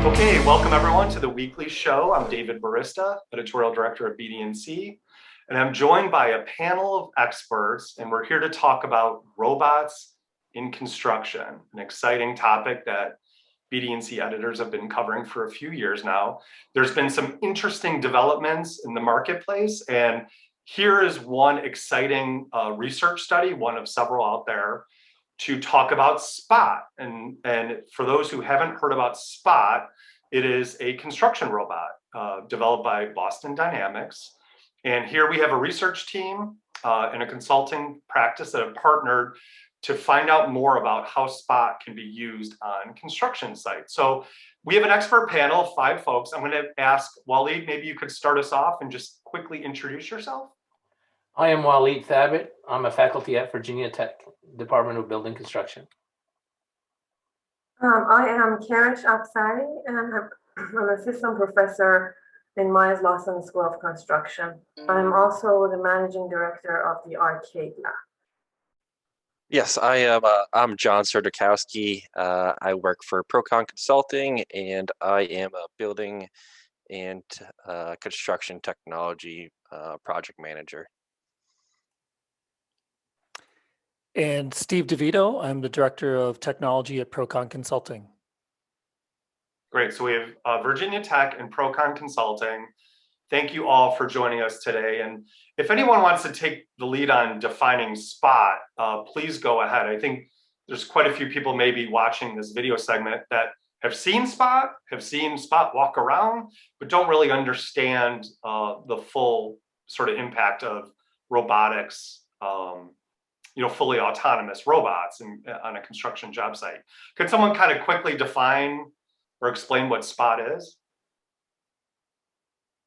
Okay, welcome everyone to the weekly show. I'm David Barista, editorial director of BD+C, and I'm joined by a panel of experts, and we're here to talk about robots in construction, an exciting topic that BD+C editors have been covering for a few years now. There's been some interesting developments in the marketplace, and here is one exciting research study, one of several out there, to talk about Spot. And for those who haven't heard about Spot, it is a construction robot developed by Boston Dynamics. And here we have a research team and a consulting practice that have partnered to find out more about how Spot can be used on construction sites. So we have an expert panel of 5 folks. I'm going to ask Walid, maybe you could start us off and just quickly introduce yourself. I am Walid Thabet. I'm a faculty at Virginia Tech, Department of Building Construction. I am Keresh Afasari, and I'm an assistant professor in Myers Lawson School of Construction. I'm also the managing director of the Arcade Lab. Yes, I'm John Serdakowski. I work for Procon Consulting, and I am a building and construction technology project manager. And Steve DeVito, I'm the Director of Technology at Procon Consulting. Great, so we have Virginia Tech and Procon Consulting. Thank you all for joining us today. And if anyone wants to take the lead on defining Spot, please go ahead. I think there's quite a few people maybe watching this video segment that have seen Spot walk around, but don't really understand the full sort of impact of robotics, fully autonomous robots on a construction job site. Could someone kind of quickly define or explain what Spot is?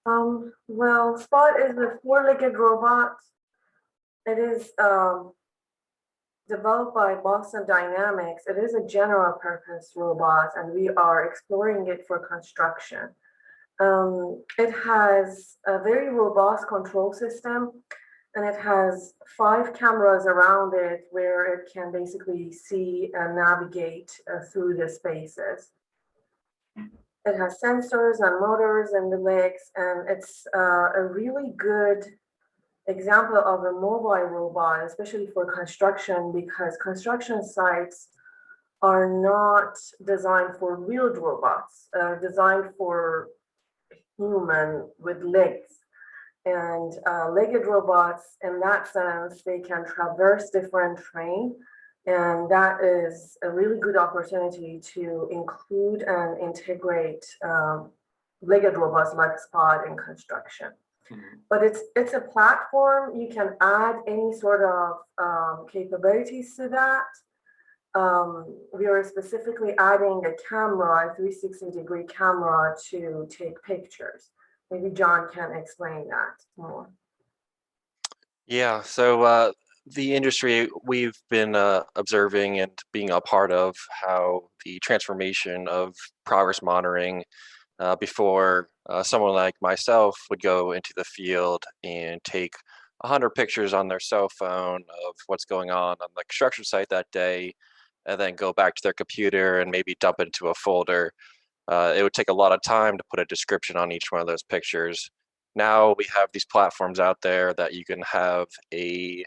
Well, Spot is a 4-legged robot. It is developed by Boston Dynamics. It is a general purpose robot, and we are exploring it for construction. It has a very robust control system, and it has 5 cameras around it where it can basically see and navigate through the spaces. It has sensors and motors in the legs, and it's a really good example of a mobile robot, especially for construction, because construction sites are not designed for wheeled robots, designed for human with legs. And legged robots, in that sense, they can traverse different terrain. And that is a really good opportunity to include and integrate legged robots like Spot in construction. Mm-hmm. But it's a platform. You can add any sort of capabilities to that. We are specifically adding a camera, a 360-degree camera to take pictures. Maybe John can explain that more. Yeah, so the industry, we've been observing and being a part of how the transformation of progress monitoring before someone like myself would go into the field and take 100 pictures on their cell phone of what's going on the construction site that day, and then go back to their computer and maybe dump it into a folder. It would take a lot of time to put a description on each one of those pictures. Now we have these platforms out there that you can have a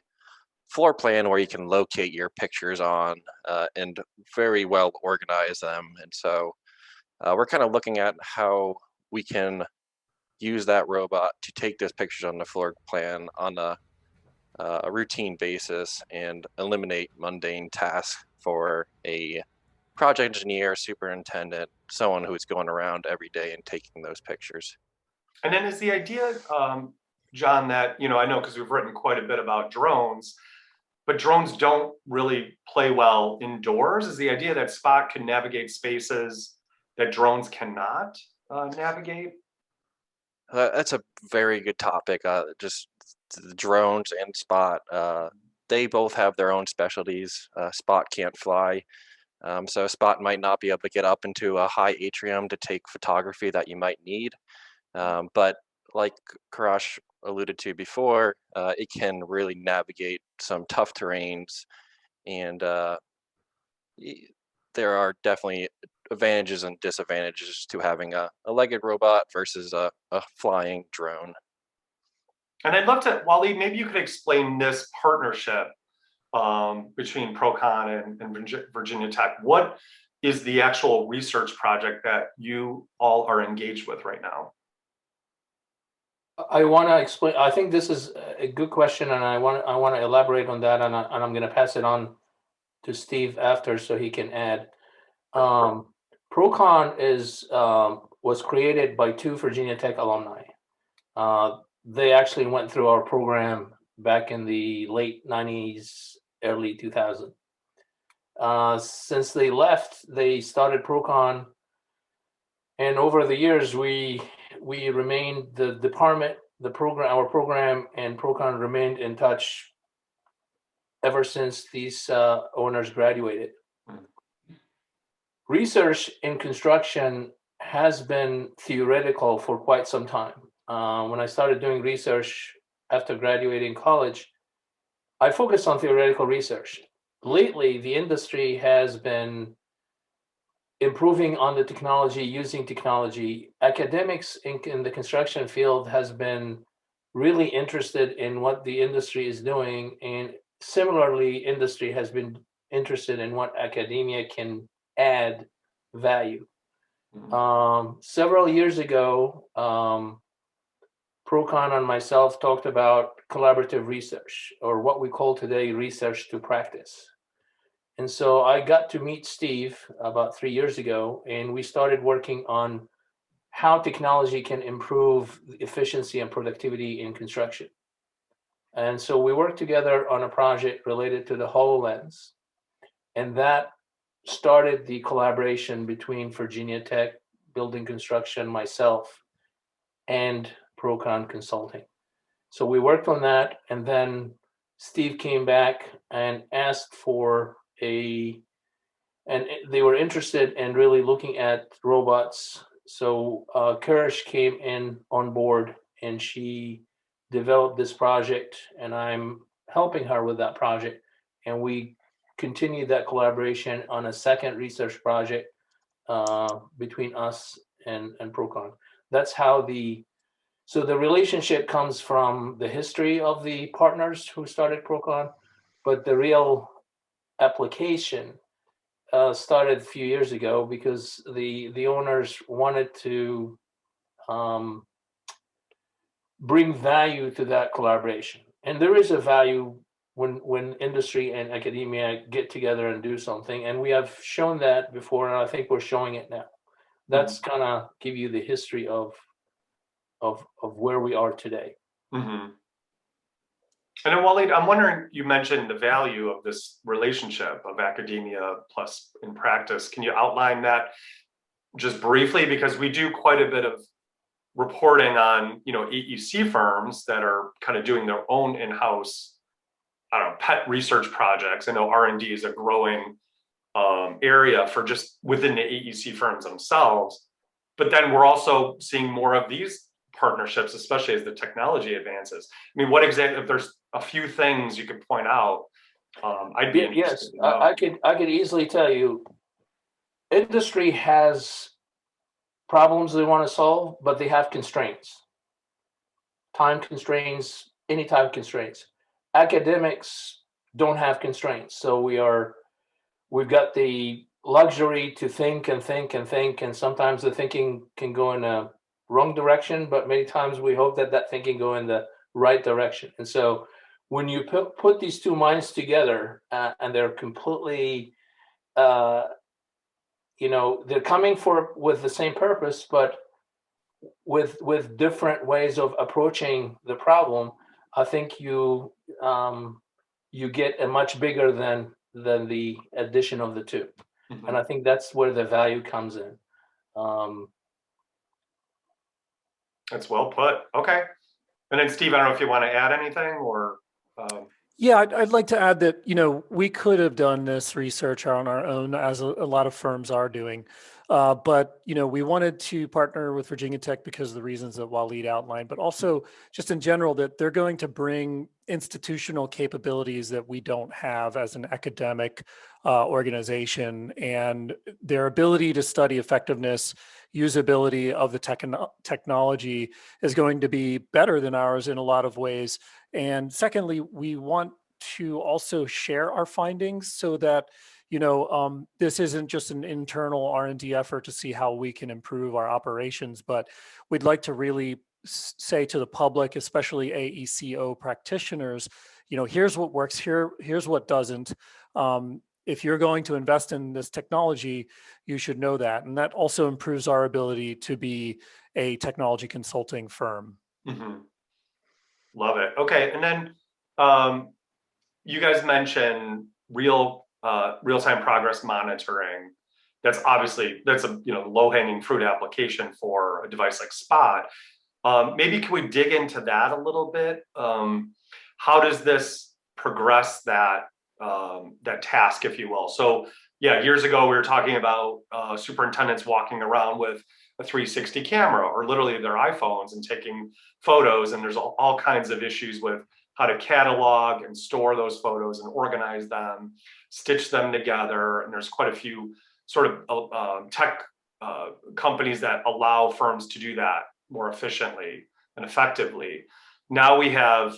floor plan where you can locate your pictures on and very well organize them. And so we're kind of looking at how we can use that robot to take those pictures on the floor plan on a routine basis and eliminate mundane tasks for a project engineer, superintendent, someone who's going around every day and taking those pictures. And then is the idea, John, that, I know because we've written quite a bit about drones, but drones don't really play well indoors. Is the idea that Spot can navigate spaces that drones cannot navigate? That's a very good topic. Just the drones and Spot, they both have their own specialties. Spot can't fly. So Spot might not be able to get up into a high atrium to take photography that you might need. But like Keresh alluded to before, it can really navigate some tough terrains, and there are definitely advantages and disadvantages to having a legged robot versus a flying drone. And I'd love to, Walid, maybe you could explain this partnership between Procon and Virginia Tech. What is the actual research project that you all are engaged with right now? I want to explain. I think this is a good question, and I want to elaborate on that, and I'm going to pass it on to Steve after so he can add. Procon was created by two Virginia Tech alumni. They actually went through our program back in the late 90s, early 2000s. Since they left, they started Procon, and over the years, we remained the department, our program, and Procon remained in touch ever since these owners graduated. Research in construction has been theoretical for quite some time. When I started doing research after graduating college, I focused on theoretical research. Lately, the industry has been improving on the technology, using technology. Academics in the construction field has been really interested in what the industry is doing, and similarly, industry has been interested in what academia can add value. Several years ago, Procon and myself talked about collaborative research, or what we call today research to practice. And so I got to meet Steve about 3 years ago, and we started working on how technology can improve efficiency and productivity in construction. And so we worked together on a project related to the HoloLens, and that started the collaboration between Virginia Tech, Building Construction, myself, and Procon Consulting. So we worked on that, and then Steve came back and asked for and they were interested in really looking at robots. So Keresh came in on board, and she developed this project, and I'm helping her with that project. And we continued that collaboration on a second research project between us and Procon. That's how the relationship comes from the history of the partners who started Procon, but the real application started a few years ago because the owners wanted to bring value to that collaboration. And there is a value when industry and academia get together and do something. And we have shown that before, and I think we're showing it now. That's kind of give you the history of where we are today. Mm-hmm. And then Walid, I'm wondering, you mentioned the value of this relationship of academia plus in practice. Can you outline that just briefly? Because we do quite a bit of reporting on, AEC firms that are kind of doing their own in-house, pet research projects. I know R&D is a growing area for just within the AEC firms themselves. But then we're also seeing more of these partnerships, especially as the technology advances. I mean, if there's a few things you could point out, I'd be interested. Yes, I could easily tell you, industry has problems they want to solve, but they have constraints, time constraints, any type of constraints. Academics don't have constraints, so we've got the luxury to think and think and think, and sometimes the thinking can go in a wrong direction, but many times we hope that thinking go in the right direction. And so when you put these two minds together, and they're completely they're coming with the same purpose, but with different ways of approaching the problem, I think you get a much bigger than the addition of the two. Mm-hmm. And I think that's where the value comes in. That's well put. Okay. And then Steve, I don't know if you want to add anything or. Yeah, I'd like to add that, we could have done this research on our own, as a lot of firms are doing. But, we wanted to partner with Virginia Tech because of the reasons that Walid outlined, but also just in general that they're going to bring institutional capabilities that we don't have as an academic organization, and their ability to study effectiveness, usability of the technology is going to be better than ours in a lot of ways. And secondly, we want to also share our findings so that this isn't just an internal R&D effort to see how we can improve our operations, but we'd like to really say to the public, especially AECO practitioners, here's what works, here's what doesn't. If you're going to invest in this technology, you should know that. And that also improves our ability to be a technology consulting firm. Mm-hmm. Love it. Okay, and then you guys mentioned real-time progress monitoring. That's a low-hanging fruit application for a device like Spot. Maybe can we dig into that a little bit? How does this progress that task, if you will? So yeah, years ago we were talking about superintendents walking around with a 360 camera or literally their iPhones and taking photos, and there's all kinds of issues with how to catalog and store those photos and organize them, stitch them together. And there's quite a few sort of tech companies that allow firms to do that more efficiently and effectively. Now we have,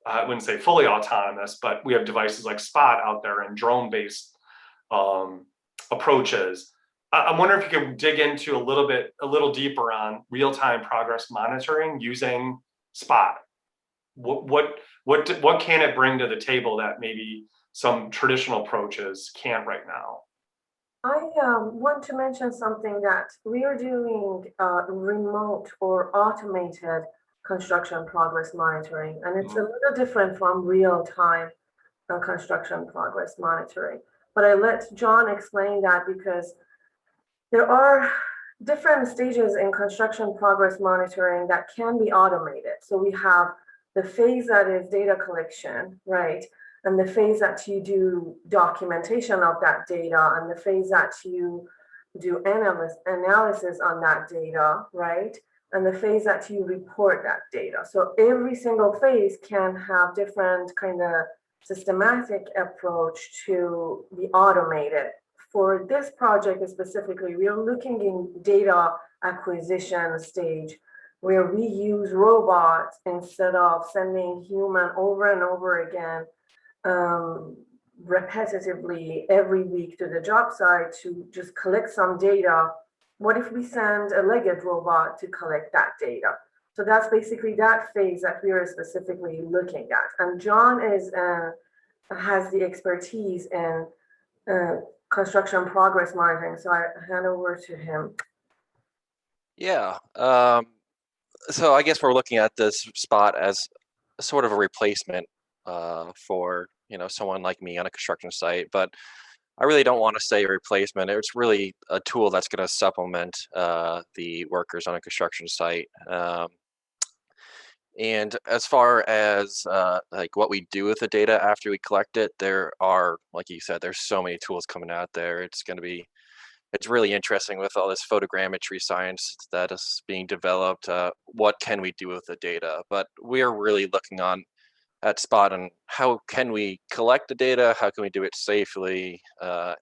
I wouldn't say fully autonomous, but we have devices like Spot out there and drone-based approaches. I'm wondering if you can dig into a little deeper on real-time progress monitoring using Spot. What can it bring to the table that maybe some traditional approaches can't right now? I want to mention something that we are doing remote or automated construction progress monitoring, and it's a little different from real-time construction progress monitoring. But I let John explain that because there are different stages in construction progress monitoring that can be automated. So we have the phase that is data collection, right? And the phase that you do documentation of that data, and the phase that you do analysis on that data, right? And the phase that you report that data. So every single phase can have different kind of systematic approach to be automated. For this project specifically, we are looking in data acquisition stage, where we use robots instead of sending human over and over again, repetitively every week to the job site to just collect some data. What if we send a legged robot to collect that data? So that's basically that phase that we are specifically looking at. And John has the expertise in construction progress monitoring. So I hand over to him. Yeah. So I guess we're looking at this Spot as a sort of a replacement for someone like me on a construction site, but I really don't want to say a replacement. It's really a tool that's going to supplement the workers on a construction site. And as far as like what we do with the data after we collect it, there are, like you said, there's so many tools coming out there. It's really interesting with all this photogrammetry science that is being developed. What can we do with the data? But we're really looking at Spot on how can we collect the data, how can we do it safely,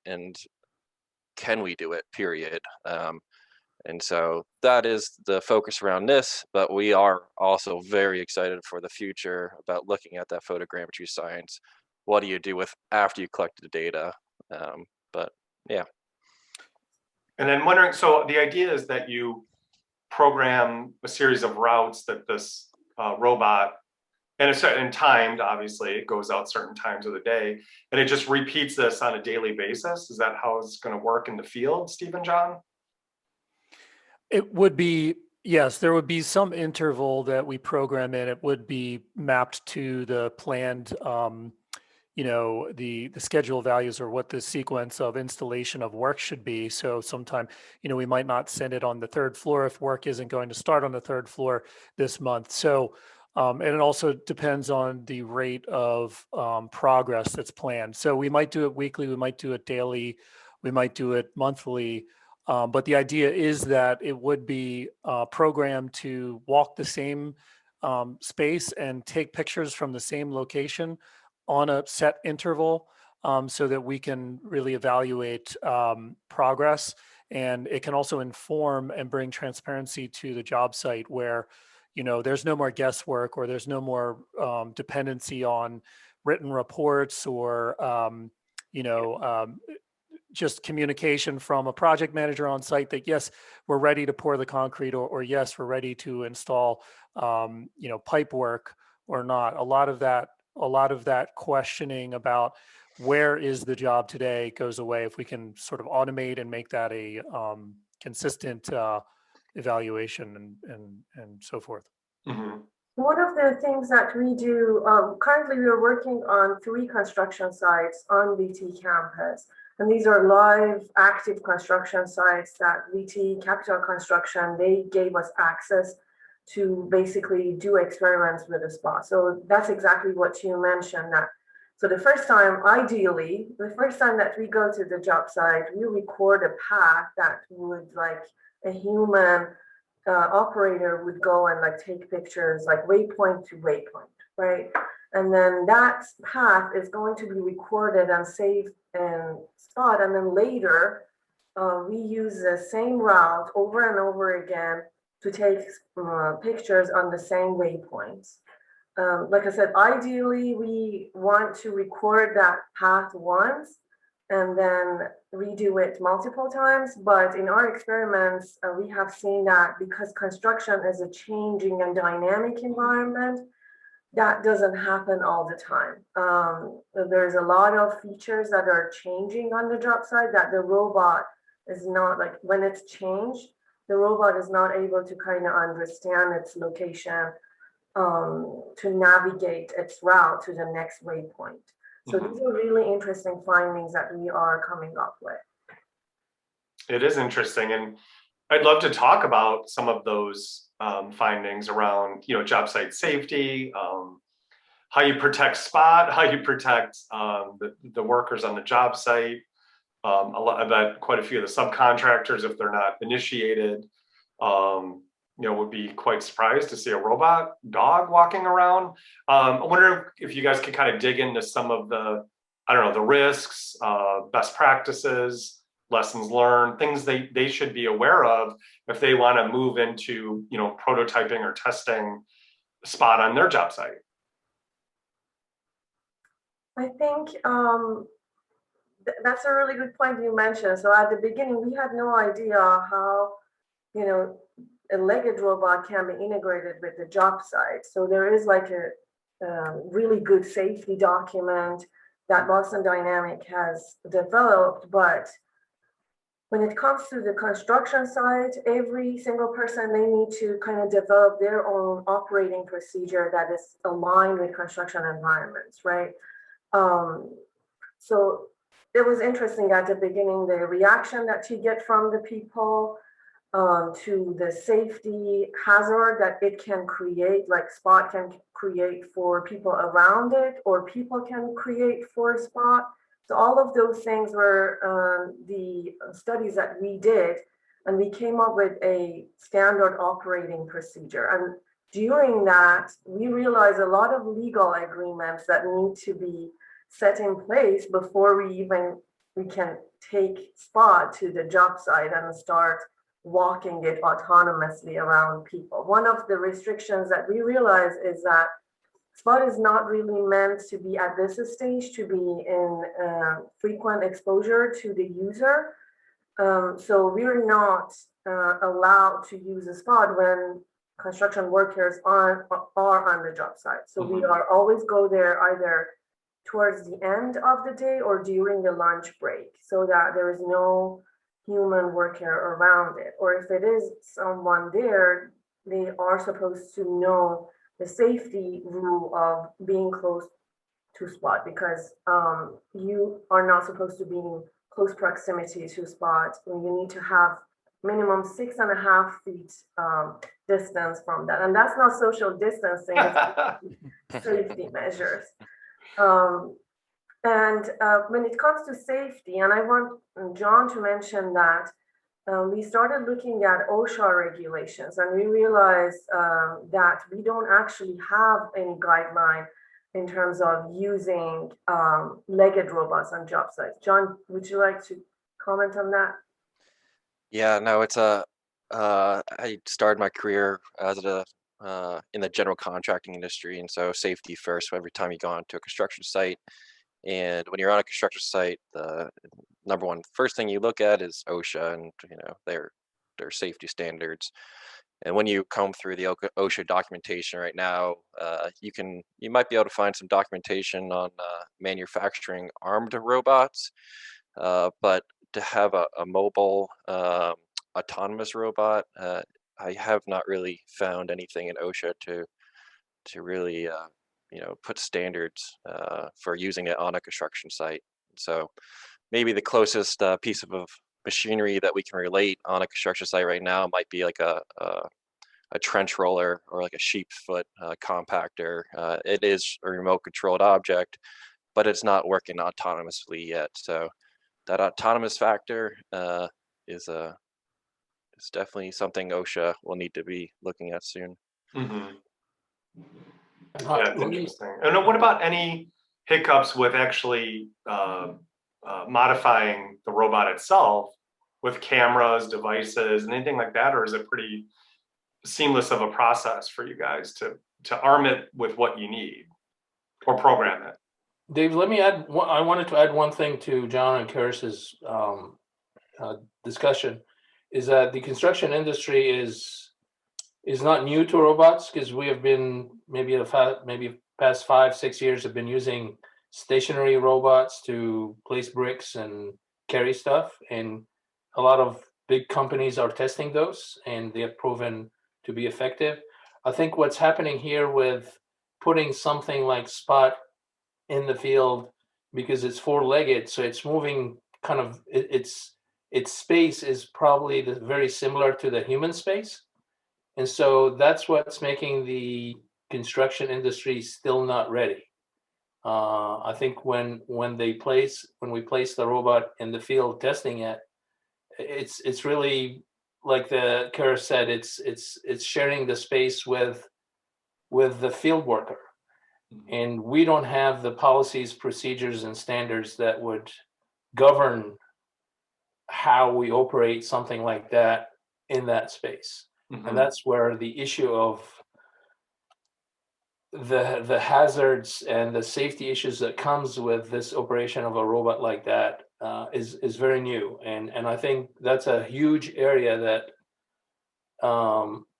and can we do it, period. And so that is the focus around this, but we are also very excited for the future about looking at that photogrammetry science. What do you do with after you collect the data? But yeah. And then wondering, so the idea is that you program a series of routes that this robot, and timed, obviously, it goes out certain times of the day, and it just repeats this on a daily basis. Is that how it's going to work in the field, Steve and John? It would be, yes, there would be some interval that we program in. It would be mapped to the planned, the schedule values or what the sequence of installation of work should be. So sometime, we might not send it on the third floor if work isn't going to start on the third floor this month. So And it also depends on the rate of progress that's planned. So we might do it weekly, we might do it daily, we might do it monthly. But the idea is that it would be programmed to walk the same space and take pictures from the same location on a set interval, so that we can really evaluate progress. And it can also inform and bring transparency to the job site where, there's no more guesswork, or there's no more dependency on written reports, or, just communication from a project manager on site that, yes, we're ready to pour the concrete, or yes, we're ready to install, pipe work or not. A lot of that questioning about where is the job today goes away if we can sort of automate and make that a consistent evaluation and so forth. Mm-hmm. One of the things that we do, currently we are working on 3 construction sites on VT campus. And these are live, active construction sites that VT Capital Construction, they gave us access to basically do experiments with the spot. So that's exactly what you mentioned. So the first time that we go to the job site, we record a path that would, like, a human operator would go and like take pictures, like waypoint to waypoint, right? And then that path is going to be recorded and saved in Spot. And then later, we use the same route over and over again to take pictures on the same waypoints. Like I said, ideally, we want to record that path once and then redo it multiple times. But in our experiments, we have seen that because construction is a changing and dynamic environment, that doesn't happen all the time. There's a lot of features that are changing on the job site that the robot is not, like, when it's changed, the robot is not able to kind of understand its location to navigate its route to the next waypoint. So these are really interesting findings that we are coming up with. It is interesting, and I'd love to talk about some of those findings around, job site safety, how you protect Spot, how you protect the workers on the job site. I bet quite a few of the subcontractors, if they're not initiated, would be quite surprised to see a robot dog walking around. I wonder if you guys could kind of dig into some of the, the risks, best practices, lessons learned, things they should be aware of if they want to move into, prototyping or testing Spot on their job site. I think that's a really good point you mentioned. So at the beginning, we had no idea how, a legged robot can be integrated with the job site. So there is like a really good safety document that Boston Dynamic has developed, but when it comes to the construction site, every single person, they need to kind of develop their own operating procedure that is aligned with construction environments, right? So it was interesting at the beginning, the reaction that you get from the people to the safety hazard that it can create, like Spot can create for people around it, or people can create for Spot. So all of those things were the studies that we did, and we came up with a standard operating procedure. And during that, we realized a lot of legal agreements that need to be set in place before we can take Spot to the job site and start walking it autonomously around people. One of the restrictions that we realize is that Spot is not really meant to be at this stage to be in frequent exposure to the user. So we're not allowed to use a Spot when construction workers are on the job site. So we are always go there either towards the end of the day or during the lunch break, so that there is no human worker around it. Or if it is someone there, they are supposed to know the safety rule of being close to Spot, because you are not supposed to be in close proximity to Spot. You need to have minimum 6.5 feet distance from that. And that's not social distancing, it's safety measures. And when it comes to safety, and I want John to mention that, we started looking at OSHA regulations, and we realized that we don't actually have any guideline in terms of using legged robots on job sites. John, would you like to comment on that? Yeah, no, it's I started my career as in the general contracting industry, and so safety first every time you go onto a construction site. And when you're on a construction site, the number one first thing you look at is OSHA and their safety standards. And when you comb through the OSHA documentation right now, you might be able to find some documentation on manufacturing armed robots, but to have a mobile autonomous robot, I have not really found anything in OSHA to really put standards for using it on a construction site. So maybe the closest piece of machinery that we can relate on a construction site right now might be like a trench roller or like a sheep's foot compactor. It is a remote controlled object, but it's not working autonomously yet. So that autonomous factor is definitely something OSHA will need to be looking at soon. Mm-hmm. Yeah, it's interesting. And what about any hiccups with actually modifying the robot itself with cameras, devices, and anything like that? Or is it pretty seamless of a process for you guys to arm it with what you need or program it? Dave, let me add. I wanted to add one thing to John and Keresh's discussion. Is that the construction industry is not new to robots, because we have been maybe past 5-6 years have been using stationary robots to place bricks and carry stuff, and a lot of big companies are testing those, and they have proven to be effective. I think what's happening here with putting something like Spot in the field, because it's four-legged, so it's moving kind of, its space is probably very similar to the human space. And so that's what's making the construction industry still not ready. I think when we place the robot in the field testing it, it's really like the Keresh said, it's sharing the space with the field worker. And we don't have the policies, procedures, and standards that would govern how we operate something like that in that space. Mm-hmm. And that's where the issue of the hazards and the safety issues that comes with this operation of a robot like that is very new. And I think that's a huge area that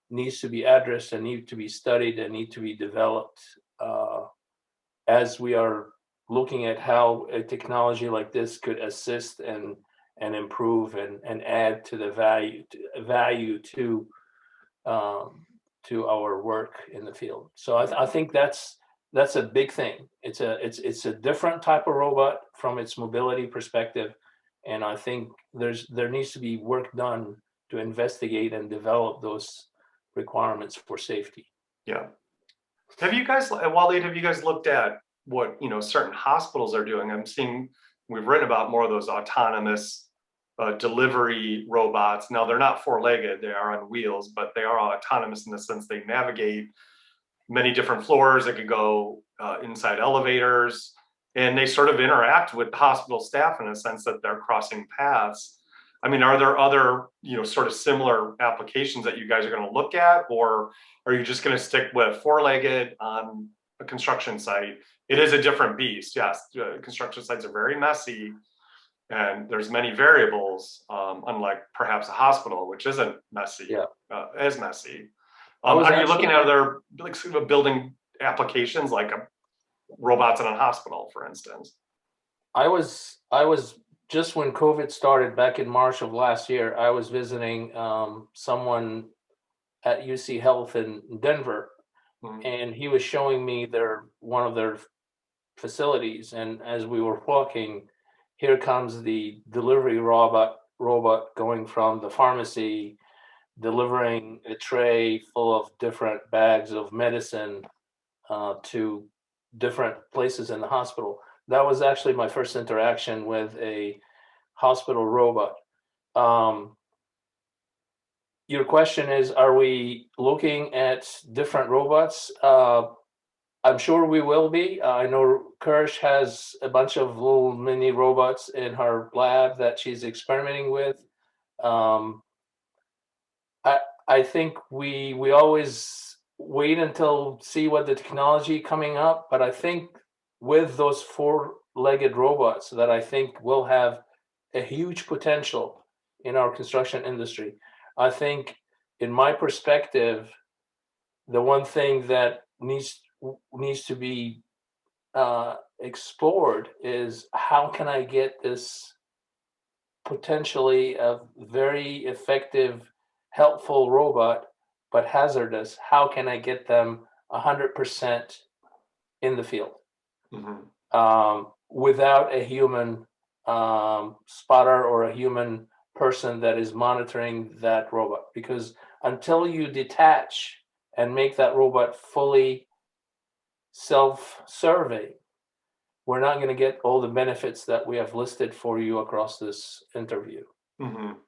needs to be addressed and need to be studied and need to be developed as we are looking at how a technology like this could assist and improve and add to the value to our work in the field. So I think that's a big thing. It's a different type of robot from its mobility perspective, and I think there needs to be work done to investigate and develop those requirements for safety. Yeah. Have you guys, Walid, looked at what certain hospitals are doing? I'm seeing we've written about more of those autonomous delivery robots. Now they're not four-legged; they are on wheels, but they are autonomous in the sense they navigate many different floors. They could go inside elevators, and they sort of interact with hospital staff in a sense that they're crossing paths. I mean, are there other, sort of similar applications that you guys are going to look at, or are you just going to stick with four-legged on a construction site? It is a different beast. Yes, construction sites are very messy, and there's many variables, unlike perhaps a hospital, which isn't messy, as messy. Are you looking at other sort of building applications like robots in a hospital, for instance? I was just when COVID started back in March of last year, I was visiting someone at UC Health in Denver, and he was showing me one of their facilities. And as we were walking, here comes the delivery robot robot going from the pharmacy, delivering a tray full of different bags of medicine to different places in the hospital. That was actually my first interaction with a hospital robot. Your question is, are we looking at different robots? I'm sure we will be. I know Keresh has a bunch of little mini robots in her lab that she's experimenting with. Um, I think we always wait until see what the technology coming up, but I think with those four-legged robots that I think will have a huge potential in our construction industry. I think, in my perspective, the one thing that needs to be explored is how can I get this potentially a very effective, helpful robot, but hazardous? How can I get them 100% in the field without a human spotter or a human person that is monitoring that robot? Because until you detach and make that robot fully self-serving, we're not going to get all the benefits that we have listed for you across this interview.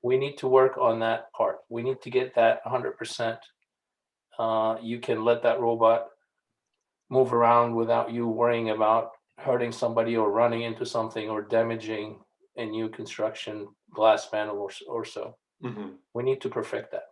We need to work on that part. We need to get that 100%. You can let that robot move around without you worrying about hurting somebody or running into something or damaging a new construction glass panel or so. We need to perfect that.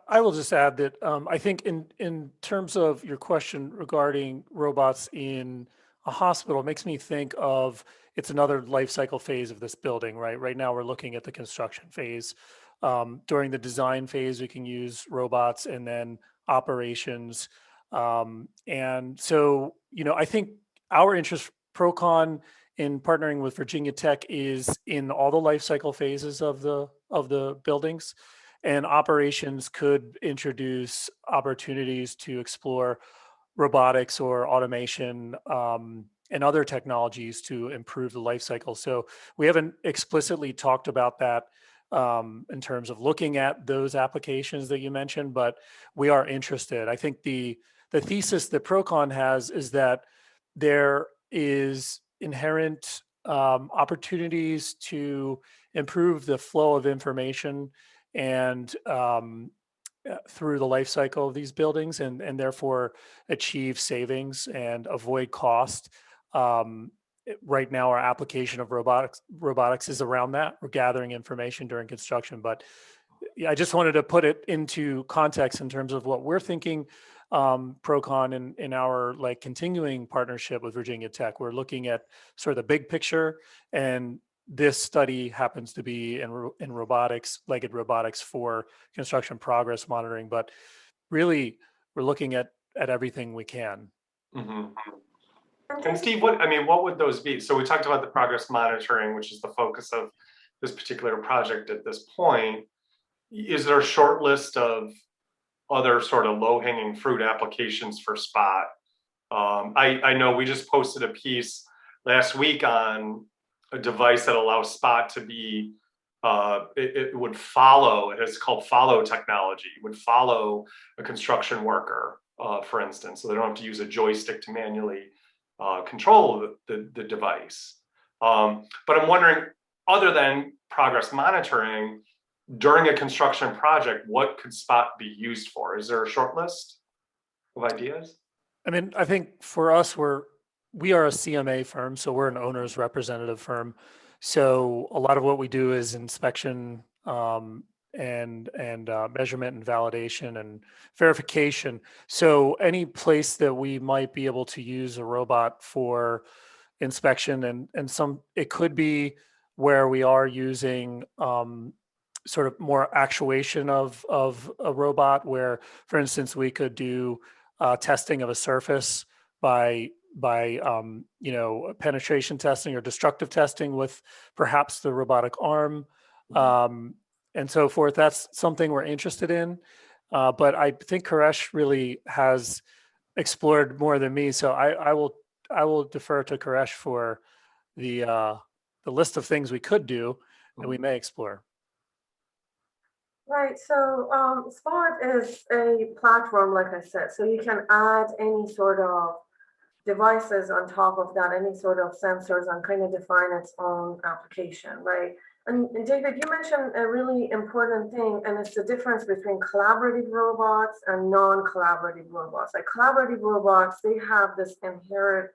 I will just add that I think in terms of your question regarding robots in a hospital, it makes me think of it's another life cycle phase of this building, right? Right now we're looking at the construction phase. During the design phase, we can use robots, and then operations. And so, I think our interest, Procon, in partnering with Virginia Tech is in all the life cycle phases of the buildings. And operations could introduce opportunities to explore robotics or automation and other technologies to improve the life cycle. So we haven't explicitly talked about that in terms of looking at those applications that you mentioned, but we are interested. I think the thesis that Procon has is that there is inherent opportunities to improve the flow of information and through the life cycle of these buildings, and therefore achieve savings and avoid cost. Right now, our application of robotics is around that. We're gathering information during construction, but I just wanted to put it into context in terms of what we're thinking. Procon in our continuing partnership with Virginia Tech, we're looking at sort of the big picture, and this study happens to be in robotics, legged robotics for construction progress monitoring. But really, we're looking at everything we can. And Steve, what would those be? So we talked about the progress monitoring, which is the focus of this particular project at this point. Is there a short list of other sort of low-hanging fruit applications for Spot? I know we just posted a piece last week on a device that allows Spot to be, it would follow, it's called follow technology, it would follow a construction worker, for instance, so they don't have to use a joystick to manually control the device. But I'm wondering, other than progress monitoring, during a construction project, what could Spot be used for? Is there a short list of ideas? I think for us, we are a CMA firm, so we're an owner's representative firm. So a lot of what we do is inspection and measurement and validation and verification. So any place that we might be able to use a robot for inspection and it could be where we are using sort of more actuation of a robot, where, for instance, we could do testing of a surface by penetration testing or destructive testing with perhaps the robotic arm, and so forth. That's something we're interested in. But I think Keresh really has explored more than me, so I will defer to Keresh for the list of things we could do and we may explore. Right, so Spot is a platform, like I said, so you can add any sort of devices on top of that, any sort of sensors, and kind of define its own application, right? And David, you mentioned a really important thing, and it's the difference between collaborative robots and non-collaborative robots. Like collaborative robots, they have this inherent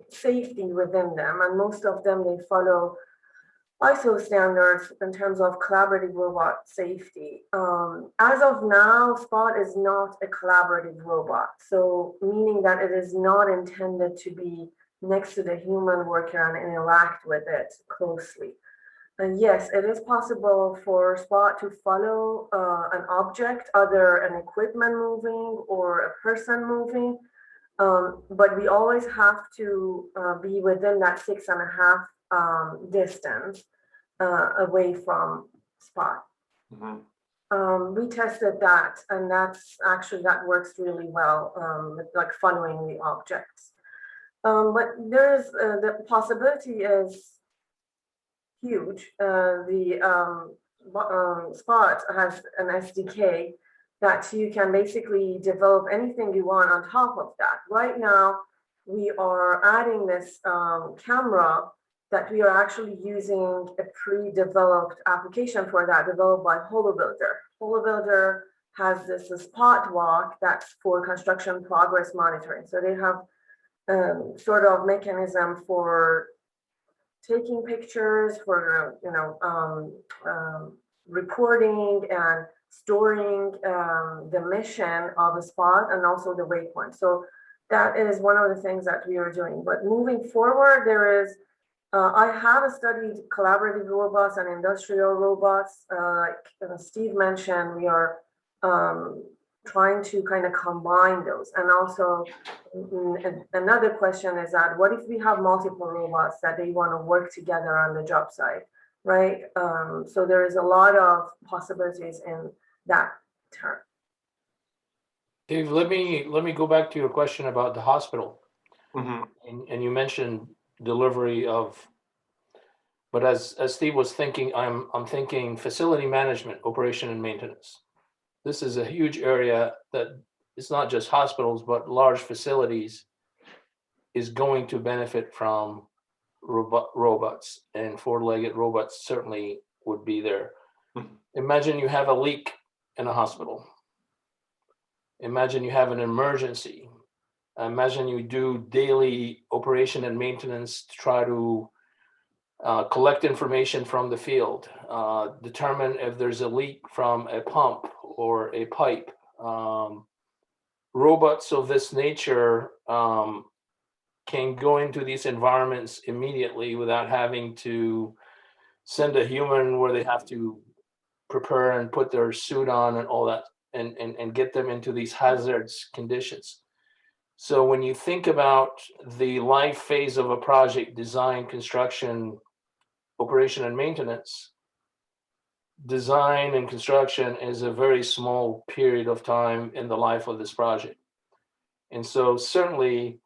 safety within them, and most of them, they follow ISO standards in terms of collaborative robot safety. As of now, Spot is not a collaborative robot. So meaning that it is not intended to be next to the human worker and interact with it closely. And yes, it is possible for Spot to follow an object, either an equipment moving or a person moving. But we always have to be within that 6.5 distance away from Spot. We tested that, and that works really well, with like following the objects. But there's the possibility is huge. The Spot has an SDK that you can basically develop anything you want on top of that. Right now, we are adding this camera that we are actually using a pre-developed application for that, developed by HoloBuilder. HoloBuilder has this Spot walk that's for construction progress monitoring. So they have sort of mechanism for taking pictures, for reporting and storing the mission of a spot and also the waypoint. So that is one of the things that we are doing. But moving forward, there is, I have studied collaborative robots and industrial robots. Like Steve mentioned, we are trying to kind of combine those. And also another question is that what if we have multiple robots that they want to work together on the job site, right? So there is a lot of possibilities in that term. Dave, let me go back to your question about the hospital. And you mentioned delivery of, but as Steve was thinking, I'm thinking facility management, operation and maintenance. This is a huge area that it's not just hospitals, but large facilities is going to benefit from robots, and four-legged robots certainly would be there. Imagine you have a leak in a hospital. Imagine you have an emergency. Imagine you do daily operation and maintenance to try to collect information from the field, determine if there's a leak from a pump or a pipe. Robots of this nature can go into these environments immediately without having to send a human where they have to prepare and put their suit on and all that, and get them into these hazardous conditions. So when you think about the life phase of a project, design, construction, operation and maintenance, design and construction is a very small period of time in the life of this project. And so certainly,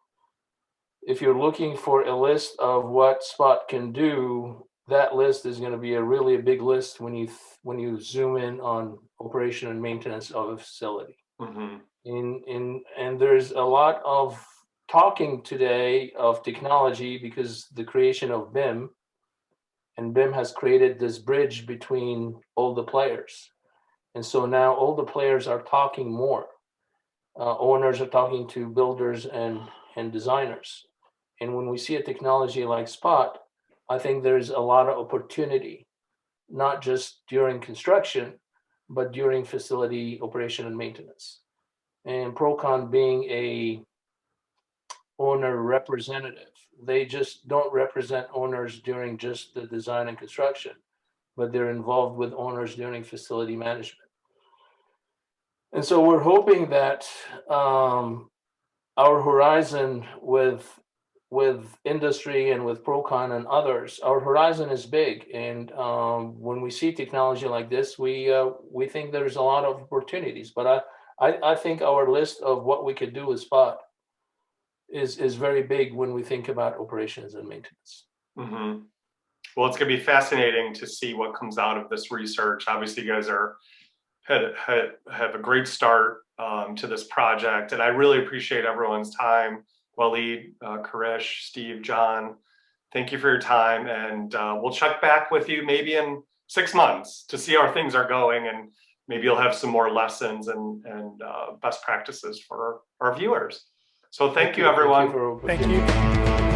if you're looking for a list of what Spot can do, that list is going to be a really big list when you zoom in on operation and maintenance of a facility. And there's a lot of talking today of technology because the creation of BIM, and BIM has created this bridge between all the players. And so now all the players are talking more. Owners are talking to builders and designers. And when we see a technology like Spot, I think there's a lot of opportunity, not just during construction, but during facility operation and maintenance. And Procon being a owner representative, they just don't represent owners during just the design and construction, but they're involved with owners during facility management. And so we're hoping that our horizon with industry and with Procon and others, our horizon is big. And when we see technology like this, we think there's a lot of opportunities. But I think our list of what we could do with Spot is very big when we think about operations and maintenance. Well, it's going to be fascinating to see what comes out of this research. Obviously, you guys have a great start to this project, and I really appreciate everyone's time. Walid, Keresh, Steve, John, thank you for your time, and we'll check back with you maybe in 6 months to see how things are going, and maybe you'll have some more lessons and best practices for our viewers. So thank you, everyone. Thank you for Thank you.